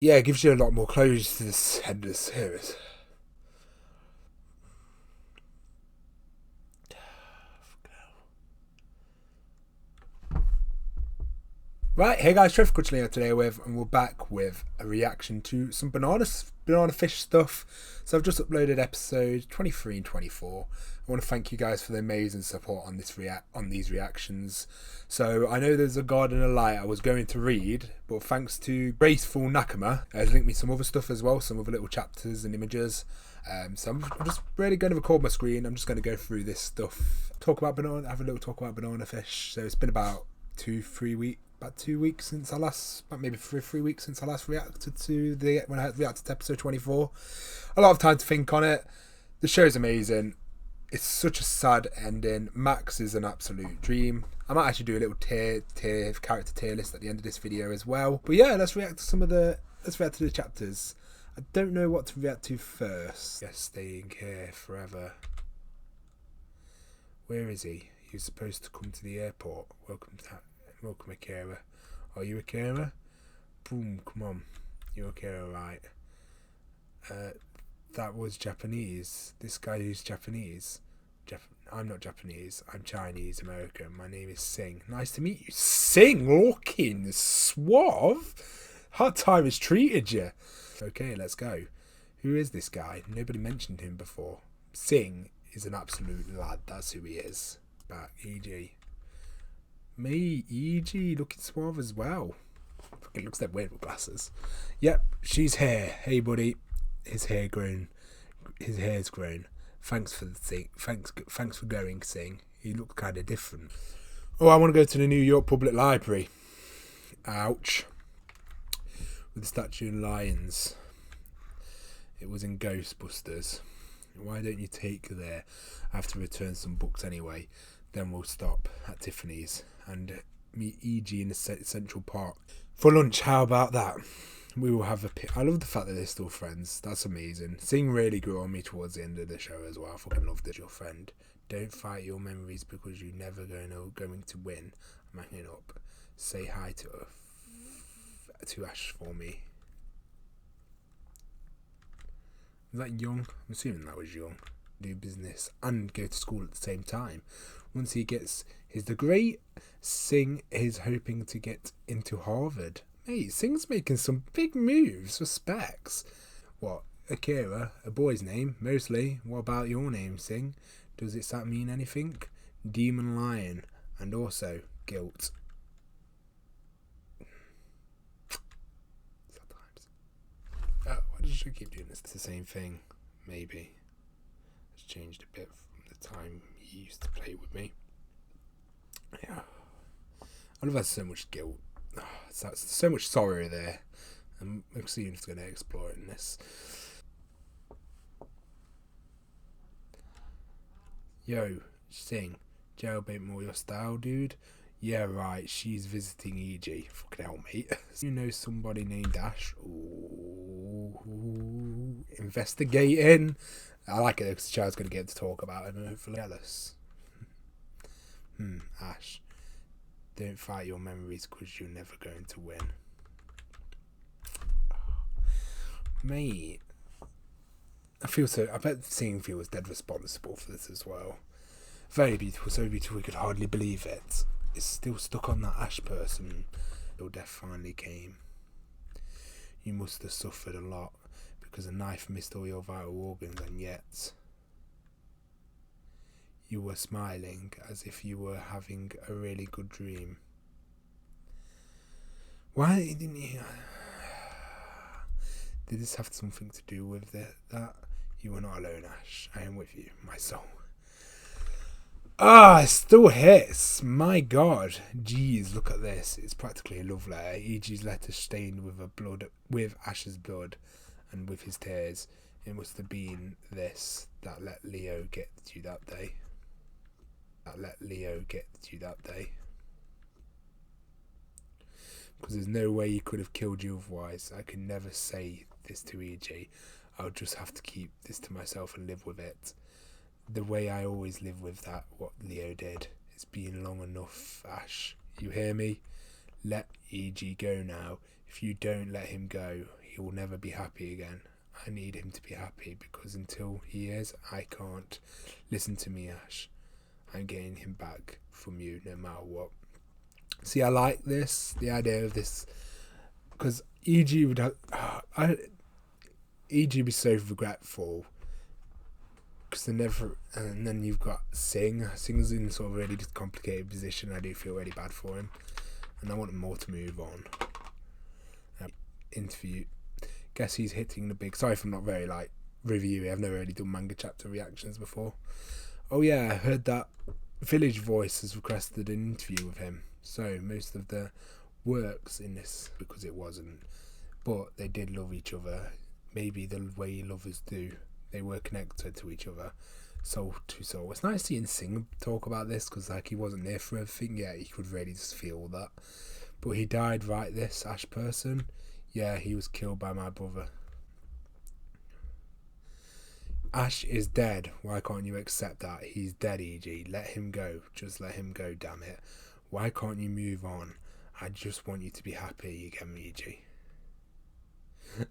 Yeah, it gives you a lot more closure to this end of the series. Right, hey guys, Trevor Crutchley here today and we're back with a reaction to some banana fish stuff. So I've just uploaded episode 23 and 24. I want to thank you guys for the amazing support on these reactions. So I know there's a God and a Light I was going to read, but thanks to Graceful Nakama, has linked me some other stuff as well, some other little chapters and images. So I'm just really going to record my screen. I'm just going to go through this stuff, have a little talk about banana fish. So it's been about 2 weeks since I last, maybe 3 weeks since I last reacted to when I reacted to episode 24. A lot of time to think on it. The show's amazing. It's such a sad ending. Max is an absolute dream. I might actually do a little character tier list at the end of this video as well. But yeah, let's react to the chapters. I don't know what to react to first. Yes, staying here forever. Where is he? He was supposed to come to the airport. Welcome, Akira. Are you Akira? Boom, come on. You're Akira, right? That was Japanese. This guy is Japanese. I'm not Japanese. I'm Chinese American. My name is Sing. Nice to meet you. Sing, looking suave. Hard time has treated you. Okay, let's go. Who is this guy? Nobody mentioned him before. Sing is an absolute lad. That's who he is. Back, E.G. Me, E.G. looking suave as well. It looks like weird with glasses. Yep, she's here. Hey, buddy. His hair's grown. Thanks for the thing. Thanks for going, Sing. You look kind of different. Oh, I want to go to the New York Public Library. Ouch. With the statue of lions. It was in Ghostbusters. Why don't you take her there? I have to return some books anyway. Then we'll stop at Tiffany's and meet E.G. in the Central Park for lunch. How about that? We will have I love the fact that they're still friends. That's amazing. Sing really grew on me towards the end of the show as well. I fucking loved it. Your friend. Don't fight your memories because you're never going to win. I'm hanging up. Say hi to Ash for me. Was that Young? I'm assuming that was Young. Do business and go to school at the same time. Once he gets his degree, Sing is hoping to get into Harvard. Mate, Sing's making some big moves. Respects. What? Akira, a boy's name, mostly. What about your name, Sing? Does it mean anything? Demon Lion. And also, guilt. Sometimes. Oh, why does she keep doing this? It's the same thing. Maybe. It's changed a bit from the time he used to play with me. Yeah. I love that so much guilt. So much sorrow there. I'm actually going to explore it in this. Yo, Sing. Jailbait more your style, dude? Yeah, right. She's visiting E.G. Fucking hell, mate. You know somebody named Ash? Ooh. Investigating. I like it because the child's going to get to talk about him and hopefully jealous. Ash. Don't fight your memories because you're never going to win. Mate. I bet Sing feels dead responsible for this as well. Very beautiful, so beautiful we could hardly believe it. It's still stuck on that Ash person. Your death finally came. You must have suffered a lot because a knife missed all your vital organs, and yet you were smiling as if you were having a really good dream. Why didn't you... Did this have something to do with that? You are not alone, Ash. I am with you, my soul. It still hits. My God. Jeez, look at this. It's practically a love letter. E.G.'s letter stained with Ash's blood and with his tears. It must have been this that let Leo get you that day. Because there's no way he could have killed you otherwise. I can never say this to E.G. I'll just have to keep this to myself and live with it. The way I always live with that, what Leo did. It's been long enough, Ash. You hear me? Let E.G. go now. If you don't let him go, he will never be happy again. I need him to be happy, because until he is, I can't. Listen to me, Ash. I'm getting him back from you no matter what. See, I like this, the idea of this, because EG would have, EG would be so regretful, because they never, and then you've got Singh. Singh's in sort of a really complicated position. I do feel really bad for him, and I want him more to move on. Interview. Guess he's hitting the big. Sorry if I'm not very reviewy. I've never really done manga chapter reactions before. Oh yeah, I heard that Village Voice has requested an interview with him. So most of the works in this, because it wasn't, but they did love each other. Maybe the way lovers do. They were connected to each other, soul to soul. It's nice seeing Singh talk about this, because he wasn't there for everything yet. He could really just feel that. But he died, right? This Ash person. Yeah, he was killed by my brother. Ash is dead. Why can't you accept that? He's dead, EG. Let him go. Just let him go, damn it. Why can't you move on? I just want you to be happy again, EG.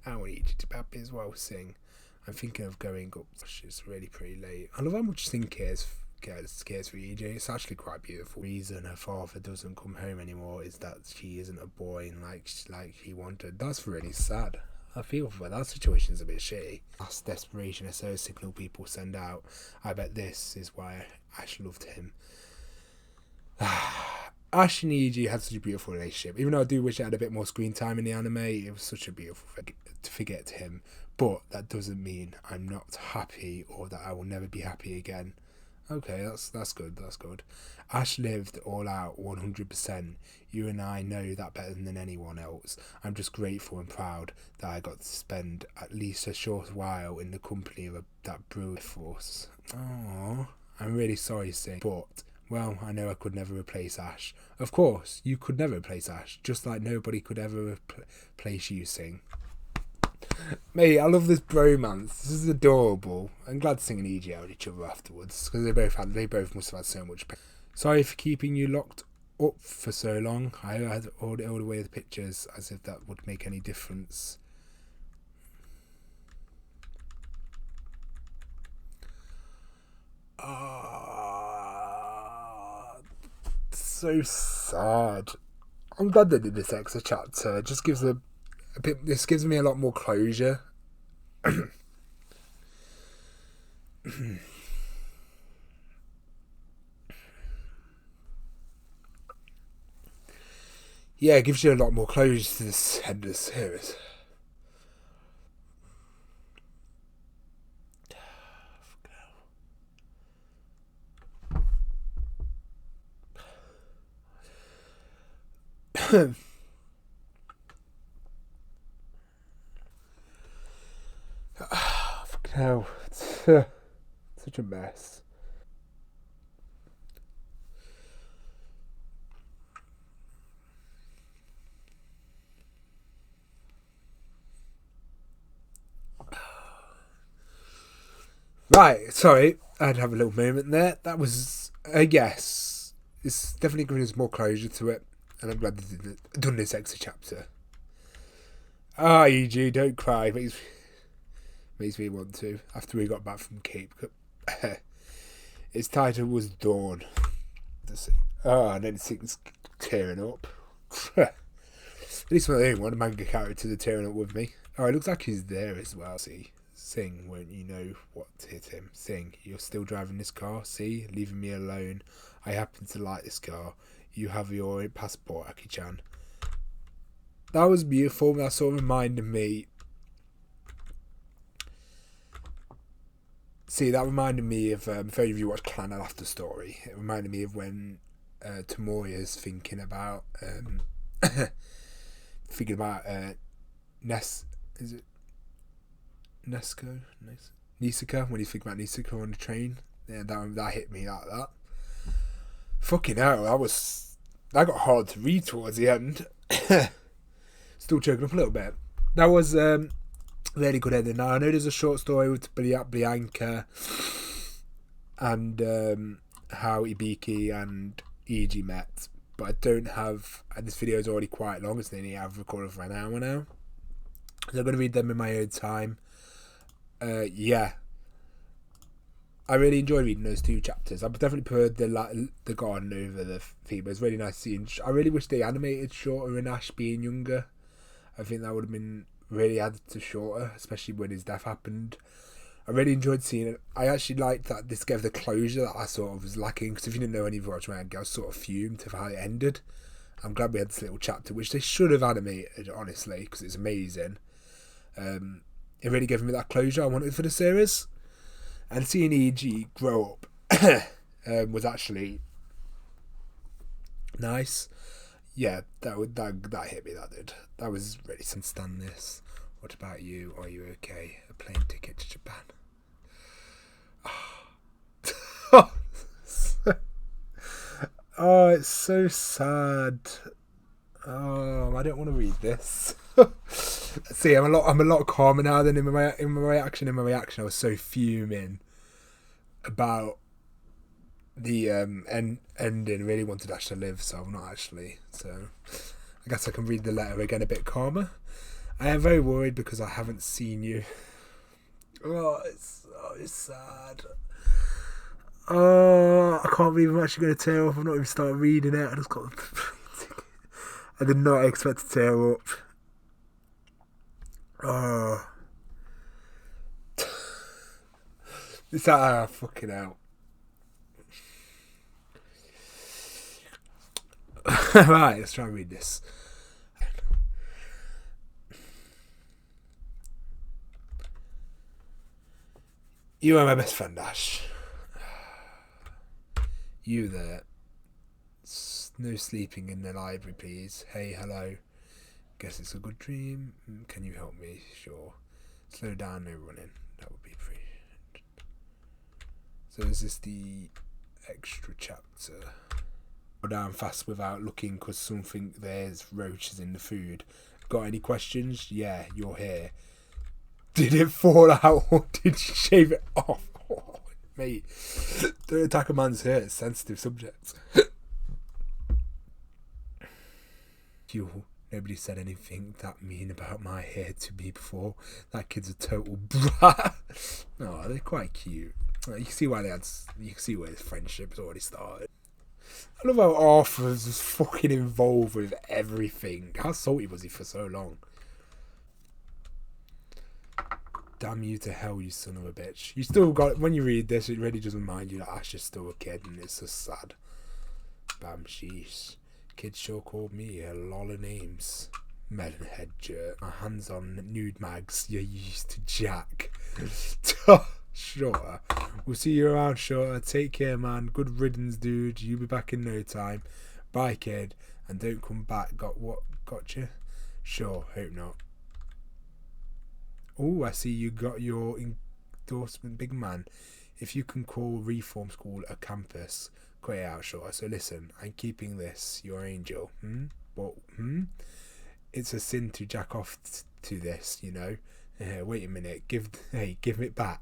I want EG to be happy as well, Singh. I'm thinking of going up. It's really pretty late. I love how much Singh cares for EG. It's actually quite beautiful. The reason her father doesn't come home anymore is that she isn't a boy and like he wanted. That's really sad. I feel for her. That situation's a bit shitty. That's desperation. It's a signal people send out. I bet this is why Ash loved him. Ash and EG had such a beautiful relationship. Even though I do wish it had a bit more screen time in the anime, it was such a beautiful thing to forget him. But that doesn't mean I'm not happy or that I will never be happy again. Okay, that's good. That's good. Ash lived all out 100%. You and I know that better than anyone else. I'm just grateful and proud that I got to spend at least a short while in the company of that brilliant force. Oh, I'm really sorry, Singh, but well, I know I could never replace Ash. Of course, you could never replace Ash, just like nobody could ever replace you, Singh. Mate, I love this bromance. This is adorable. I'm glad Singh and EG out each other afterwards, because they both must have had so much pain. Sorry for keeping you locked up for so long. I had all the way the pictures, as if that would make any difference. So sad. I'm glad they did this extra chapter. It just gives this gives me a lot more closure. Yeah, it gives you a lot more closure to this end of the series. Fucking hell. It's such a mess. Right, sorry, I had to have a little moment there. That was, yes, it's definitely giving us more closure to it, and I'm glad they've done this extra chapter. EG, don't cry. Makes me want to. After we got back from Cape, its title was Dawn. And then Singh's tearing up. At least I'm the only one. The manga characters are tearing up with me. Oh, it looks like he's there as well. See, Singh, won't you know what hit him? Singh, you're still driving this car. See, leaving me alone. I happen to like this car. You have your passport, Aki-chan. That was beautiful. That sort of reminded me. See, that reminded me of, if any of you watch Clan After Story, it reminded me of when Tomoya's thinking about Is it Nesco? Nisaka, when he's thinking about Nisaka on the train. Yeah, that hit me like that. Fucking hell, that got hard to read towards the end. Still choking up a little bit. That was really good ending. Now I know there's a short story with Bianca and how Ibiki and EG met, but I don't have. And this video is already quite long. It's nearly I've recorded for an hour now. So I'm going to read them in my own time. Yeah, I really enjoyed reading those 2 chapters. I definitely preferred the garden over the theme. It was really nice seeing. I really wish they animated Shorter and Ash being younger. I think that would have been really added to Shorter, especially when his death happened. I really enjoyed seeing it. I actually liked that this gave the closure that I sort of was lacking. Because if you didn't know any of Watchmen, I was sort of fumed of how it ended. I'm glad we had this little chapter, which they should have animated, honestly, because it's amazing. It really gave me that closure I wanted for the series. And seeing E.G. grow up was actually nice. Yeah, that hit me, that did. That was really some stand this. What about you? Are you okay? A plane ticket to Japan. Oh, it's so sad. Oh, I don't want to read this. See, I'm a lot calmer now than in my reaction. In my reaction, I was so fuming about the ending. Really wanted Ash to live, so I'm not actually. So I guess I can read the letter again a bit calmer. I am very worried because I haven't seen you. Oh, it's sad. Oh, I can't believe I'm actually going to tear up. I've not even started reading it. I just got. I did not expect to tear up. Oh. It's fucking out. Right, let's try and read this. You are my best friend, Ash. You there. No sleeping in the library, please. Hey, hello. Guess it's a good dream. Can you help me? Sure. Slow down, no running. That would be appreciated. So is this the extra chapter? Go down fast without looking because there's roaches in the food. Got any questions? Yeah, you're here. Did it fall out or did you shave it off? Oh, mate, don't attack a man's hair. It's a sensitive subject. Nobody said anything that mean about my hair to me before. That kid's a total brat. No, they're quite cute. You can see why you can see where this friendship has already started. I love how Arthur was just fucking involved with everything. How salty was he for so long? Damn you to hell, you son of a bitch. You still got, when you read this, it really does remind you that Ash is still a kid and it's just sad. Bam, sheesh. Kids sure called me a lot of names. Melonhead jerk. My hands on nude mags. You're used to Jack. Sure. We'll see you around, Shorter. Take care, man. Good riddance, dude. You'll be back in no time. Bye, kid. And don't come back. Gotcha? Sure, hope not. Oh, I see you got your endorsement, big man. If you can call Reform School a campus, cut it out, Shorter. So listen, I'm keeping this, your angel. What? It's a sin to jack off to this, you know. Wait a minute, give it back.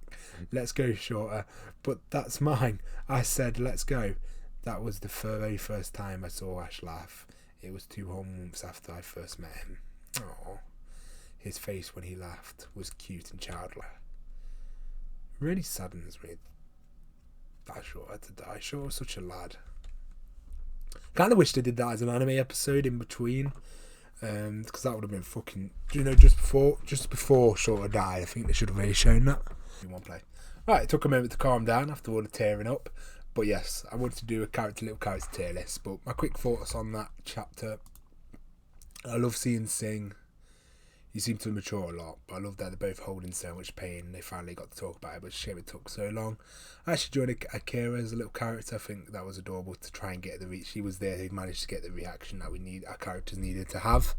Let's go, Shorter. But that's mine. I said let's go. That was the very first time I saw Ash laugh. It was 2 whole months after I first met him. Oh, his face when he laughed was cute and childlike. Really saddens me that Shorter had to die. Shorter was such a lad. Kind of wish they did that as an anime episode in between. Because that would have been fucking, just before Shorter died. I think they should have really shown that in one play. Right, it took a moment to calm down after all the tearing up, but yes, I wanted to do a little character tier list. But my quick thoughts on that chapter: I love seeing Sing. He seemed to mature a lot, but I love that they're both holding so much pain. They finally got to talk about it, but shame it took so long. I actually enjoyed Akira as a little character. I think that was adorable to try and get the reach. She was there who managed to get the reaction that our characters needed to have.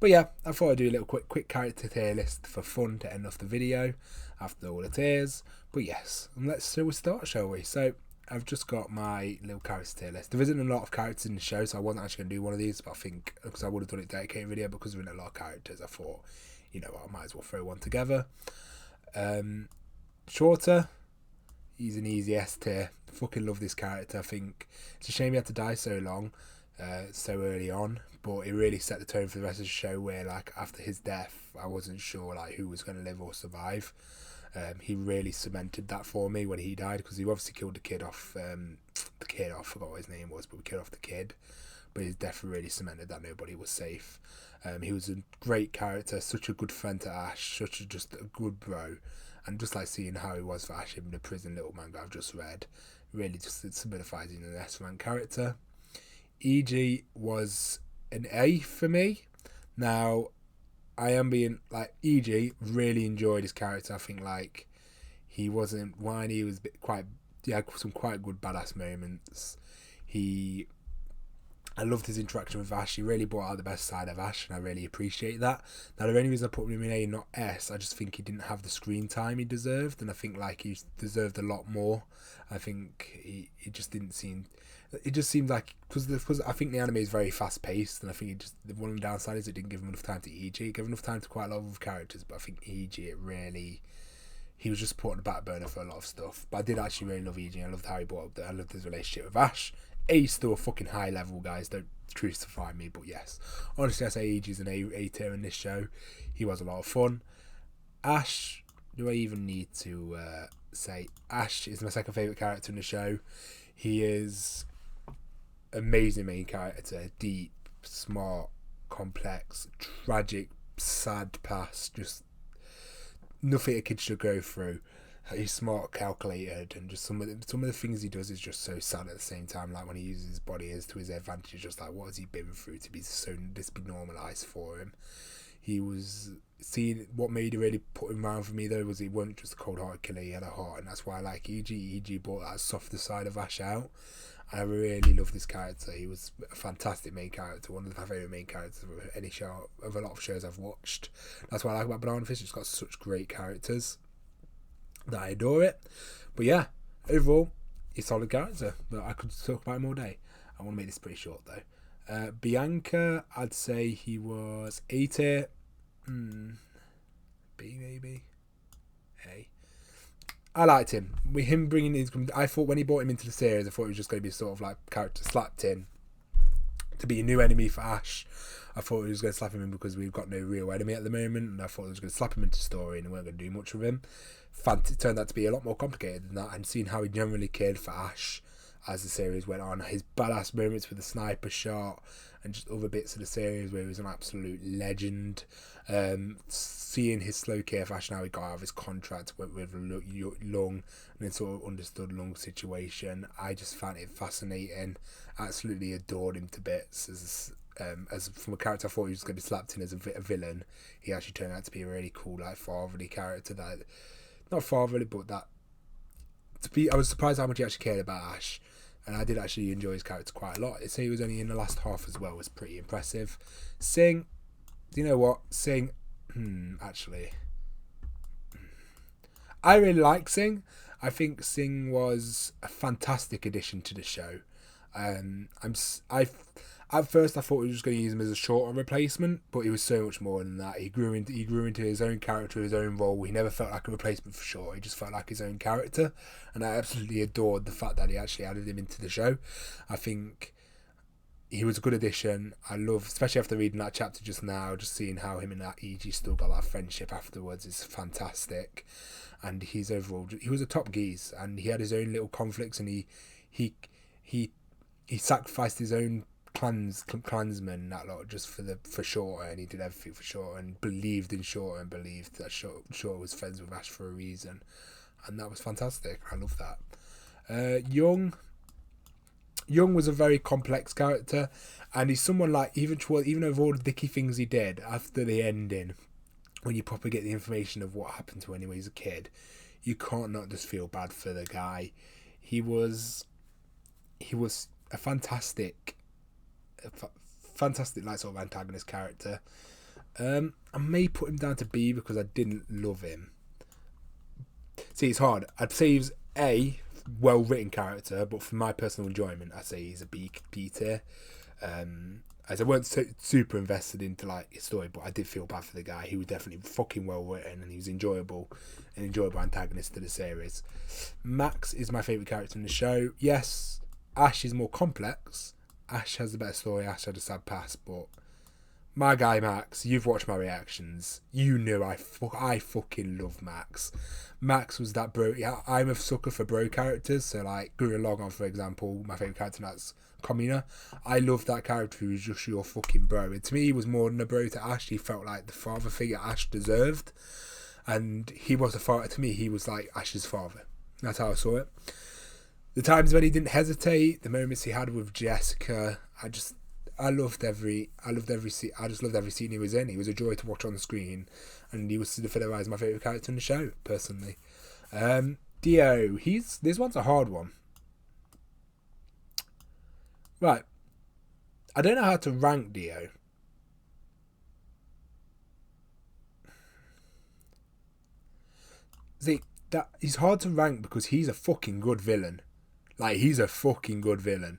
But yeah, I thought I'd do a little quick character tier list for fun to end off the video after all the tears. But yes, let's start, shall we? So I've just got my little character tier list. There isn't a lot of characters in the show, so I wasn't actually going to do one of these, but I think because I would have done it dedicated video because there isn't a lot of characters, I thought, I might as well throw one together. Shorter, he's an easy S tier. Fucking love this character. I think it's a shame he had to die so long. so early on, but it really set the tone for the rest of the show. Where like after his death, I wasn't sure like who was going to live or survive. He really cemented that for me when he died, because he obviously killed the kid off. I forgot what his name was, but we killed off the kid. But his death really cemented that nobody was safe. He was a great character, such a good friend to Ash, just a good bro, and just like seeing how he was for Ash in the prison little manga I've just read, really just it solidifies in an S-rank character. EG was an A for me. Now, I am being like EG. Really enjoyed his character. I think like he wasn't whiny. He was he had some quite good badass moments. I loved his interaction with Ash. He really brought out the best side of Ash, and I really appreciate that. Now, the only reason I put him in A and not S, I just think he didn't have the screen time he deserved, and I think like he deserved a lot more. I think he just didn't seem. It just seemed like because I think the anime is very fast paced, and I think one of the downsides is it didn't give him enough time to EG. It gave enough time to quite a lot of characters, but I think EG he was just put on the back burner for a lot of stuff. But I did actually really love EG. I loved how he brought up. I loved his relationship with Ash. A's still a fucking high level, guys. Don't crucify me, but yes. Honestly, I say EG's an A tier in this show. He was a lot of fun. Ash, do I even need to say? Ash is my second favourite character in the show. He is amazing main character. Deep, smart, complex, tragic, sad past. Just nothing a kid should go through. He's smart, calculated, and just some of the things he does is just so sad at the same time. Like when he uses his body as to his advantage, just like what has he been through to be this be normalised for him. He was seeing what made it really put him around for me though was he wasn't just a cold-hearted killer. He had a heart, and that's why I like EG. EG brought that softer side of Ash out. And I really love this character. He was a fantastic main character, one of my favourite main characters of any show, of a lot of shows I've watched. That's what I like about Banana Fish. It's got such great characters that I adore it. But yeah, overall, he's a solid character. But I could talk about him all day. I want to make this pretty short though. Bianca, I'd say he was A tier. B maybe. A. I liked him. With him bringing his, I thought when he brought him into the series, I thought it was just going to be sort of like character slapped in to be a new enemy for Ash. I thought he was going to slap him in because we've got no real enemy at the moment, and I thought he was going to slap him into story and we weren't going to do much with him. It turned out to be a lot more complicated than that, and seeing how he generally cared for Ash as the series went on, his badass moments with the sniper shot and just other bits of the series where he was an absolute legend. Seeing his slow care for Ash, now he got out of his contract with Lung and then sort of understood Lung's situation. I just found it fascinating. Absolutely adored him to bits as from a character I thought he was going to be slapped in as a villain. He actually turned out to be a really cool, like, fatherly character. That not fatherly, but that I was surprised how much he actually cared about Ash, and I did actually enjoy his character quite a lot. So he was only in the last half as well, was pretty impressive. Sing, do you know what? Sing, actually, I really like Sing. I think Sing was a fantastic addition to the show. At first I thought we were just going to use him as a shorter replacement, but he was so much more than that. He grew into his own character, his own role. He never felt like a replacement for Short. He just felt like his own character, and I absolutely adored the fact that he actually added him into the show. I think he was a good addition. I love, especially after reading that chapter just now, just seeing how him and that EG still got that friendship afterwards is fantastic. And he was a top geese, and he had his own little conflicts, and he sacrificed his own clansmen, that lot, just for Shorter, and he did everything for Shorter and believed in Shorter and believed that Shorter was friends with Ash for a reason, and that was fantastic. I love that. Young was a very complex character, and he's someone like even over all the dicky things he did after the ending, when you properly get the information of what happened to him when he was a kid, you can't not just feel bad for the guy. He was a fantastic like sort of antagonist character. I may put him down to B because I didn't love him. See, it's hard. I'd say he was A, well written character, but for my personal enjoyment, I'd say he's a B tier. As I weren't super invested into like his story, but I did feel bad for the guy. He was definitely fucking well written, and he was an enjoyable antagonist to the series. Max is my favourite character in the show. Yes, Ash is more complex, Ash has the better story. Ash had a sad past, but my guy Max, you've watched my reactions. You know I fucking love Max. Max was that bro. Yeah, I'm a sucker for bro characters. So like Gurren Lagann, for example, my favorite character, that's Komina. I love that character who was just your fucking bro. And to me, he was more than a bro to Ash. He felt like the father figure Ash deserved, and he was a father to me. He was like Ash's father. That's how I saw it. The times when he didn't hesitate, the moments he had with Jessica, I just loved every scene he was in. He was a joy to watch on the screen, and he was solidified as my favourite character in the show, personally. Dio, this one's a hard one. Right. I don't know how to rank Dio. See, that he's hard to rank because he's a fucking good villain. Like, he's a fucking good villain.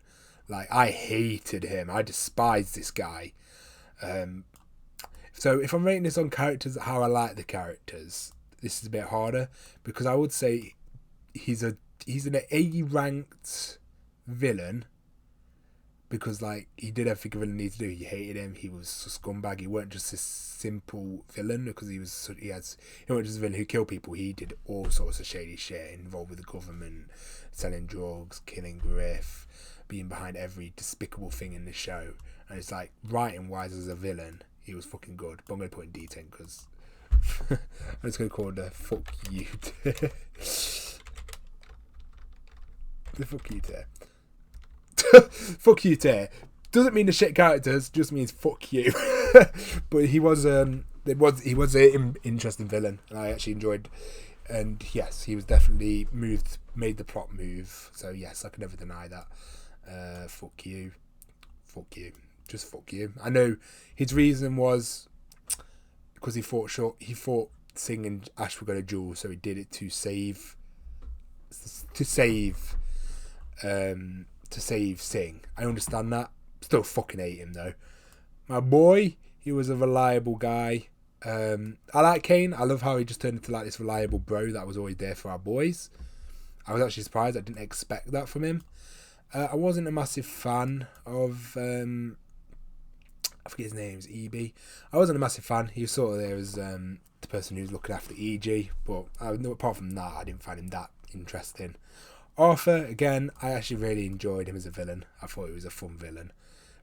Like, I hated him. I despised this guy. So if I'm rating this on characters, how I like the characters, this is a bit harder, because I would say he's an A ranked villain, because like he did everything a villain needs to do. You hated him. He was a scumbag. He weren't just a simple villain, because he wasn't just a villain who killed people. He did all sorts of shady shit, involved with the government, selling drugs, killing Griff, being behind every despicable thing in the show. And it's like, writing wise as a villain, he was fucking good. But I'm going to put in D10 because I'm just going to call it the fuck you tier. The fuck you tier. Fuck you tier. Doesn't mean the shit characters, just means fuck you. But he was an interesting villain, and I actually enjoyed. And yes, he was definitely made the plot move. So yes, I can never deny that. Fuck you, just fuck you. I know his reason was because he thought Singh and Ash were going to duel, so he did it to save Singh. I understand that. Still fucking hate him though. My boy, he was a reliable guy. I like Kane. I love how he just turned into like this reliable bro that was always there for our boys. I was actually surprised. I didn't expect that from him. I wasn't a massive fan of I forget his name, it's EB. I wasn't a massive fan. He was sort of there as the person who was looking after EG, but apart from that, I didn't find him that interesting. Arthur, again, I actually really enjoyed him as a villain. I thought he was a fun villain.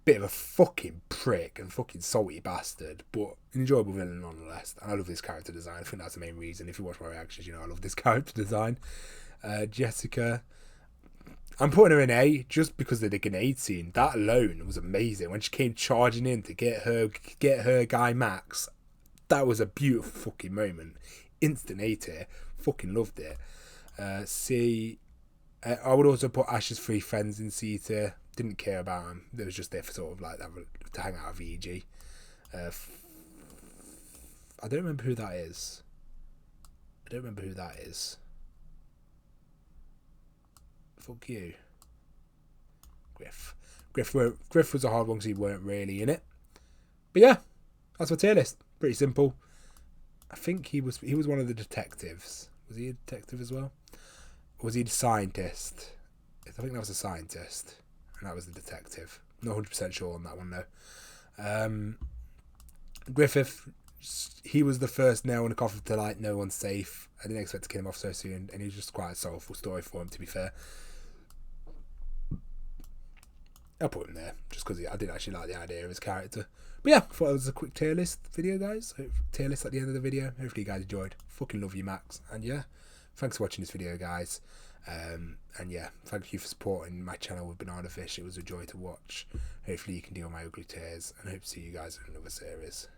Bit of a fucking prick and fucking salty bastard, but an enjoyable villain nonetheless. And I love his character design. I think that's the main reason. If you watch my reactions, you know I love this character design. Jessica, I'm putting her in A just because of the grenade scene. That alone was amazing. When she came charging in to get her guy Max, that was a beautiful fucking moment. Instant A tier. Fucking loved it. C, I would also put Ash's three friends in C tier. Didn't care about them. They was just there for sort of like that to hang out with EG. I don't remember who that is. Fuck you. Griff was a hard one because he weren't really in it. But yeah, that's my tier list. Pretty simple. I think he was one of the detectives. Was he a detective as well? Or was he the scientist? I think that was a scientist. And that was the detective. Not 100% sure on that one though. Griffith, he was the first nail in the coffin to like no one's safe. I didn't expect to kill him off so soon, and he was just quite a soulful story for him, to be fair. I'll put him there just because I did actually like the idea of his character. But yeah, I thought it was a quick tier list video, guys. Tier list at the end of the video. Hopefully you guys enjoyed. Fucking love you, Max. And yeah, thanks for watching this video, guys. And yeah, thank you for supporting my channel with Banana Fish. It was a joy to watch. Hopefully you can deal with my ugly tears, and I hope to see you guys in another series.